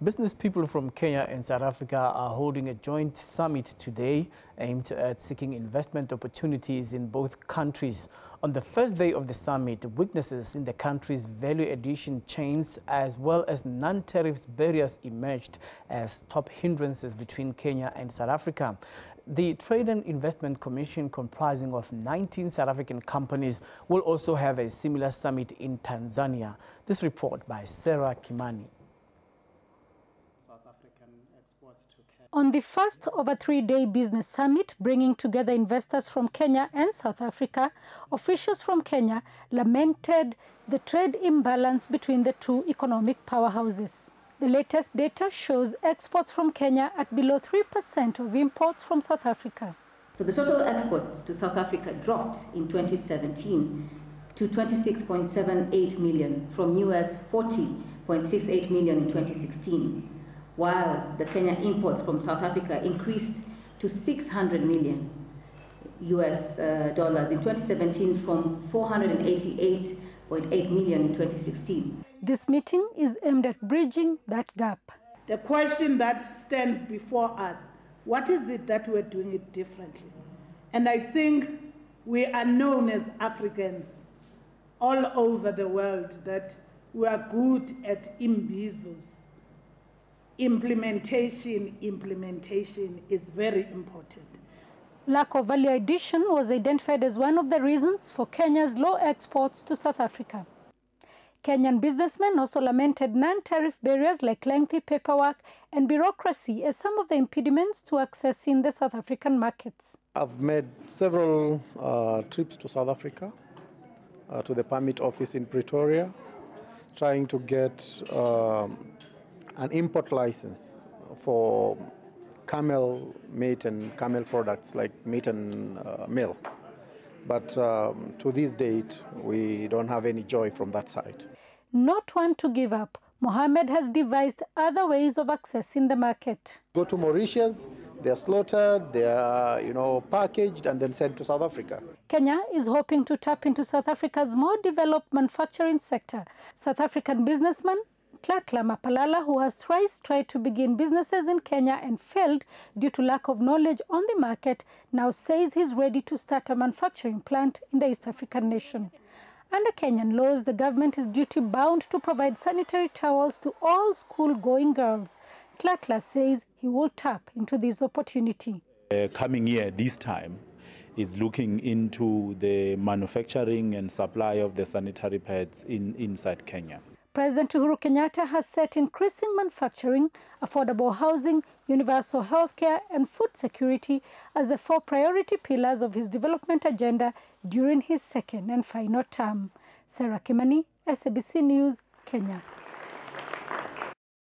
Business people from Kenya and South Africa are holding a joint summit today aimed at seeking investment opportunities in both countries. On the first day of the summit, weaknesses in the country's value addition chains as well as non-tariff barriers emerged as top hindrances between Kenya and South Africa. The Trade and Investment Commission, comprising of 19 South African companies, will also have a similar summit in Tanzania. This report by Sarah Kimani. On the first of a three-day business summit bringing together investors from Kenya and South Africa, officials from Kenya lamented the trade imbalance between the two economic powerhouses. The latest data shows exports from Kenya at below 3% of imports from South Africa. So the total exports to South Africa dropped in 2017 to 26.78 million from US 40.68 million in 2016. While the Kenya imports from South Africa increased to $600 million in 2017 from 488.8 million in 2016. This meeting is aimed at bridging that gap. The question that stands before us, what is it that we're doing it differently? And I think we are known as Africans all over the world that we are good at imbizos. Implementation is very important. Lack of value addition was identified as one of the reasons for Kenya's low exports to South Africa. Kenyan businessmen also lamented non-tariff barriers like lengthy paperwork and bureaucracy as some of the impediments to accessing the South African markets. I've made several trips to South Africa, to the permit office in Pretoria, trying to get an import license for camel meat and camel products like meat and milk. But to this date, we don't have any joy from that side. Not one to give up, Mohammed has devised other ways of accessing the market. Go to Mauritius, they are slaughtered, they are packaged and then sent to South Africa. Kenya is hoping to tap into South Africa's more developed manufacturing sector. South African businessman Tlatla Mapalala, who has thrice tried to begin businesses in Kenya and failed due to lack of knowledge on the market, now says he's ready to start a manufacturing plant in the East African nation. Under Kenyan laws, the government is duty-bound to provide sanitary towels to all school-going girls. Tlatla says he will tap into this opportunity. Coming year, this time, is looking into the manufacturing and supply of the sanitary pads inside Kenya. President Uhuru Kenyatta has set increasing manufacturing, affordable housing, universal healthcare and food security as the 4 priority pillars of his development agenda during his second and final term. Sarah Kimani, SABC News, Kenya.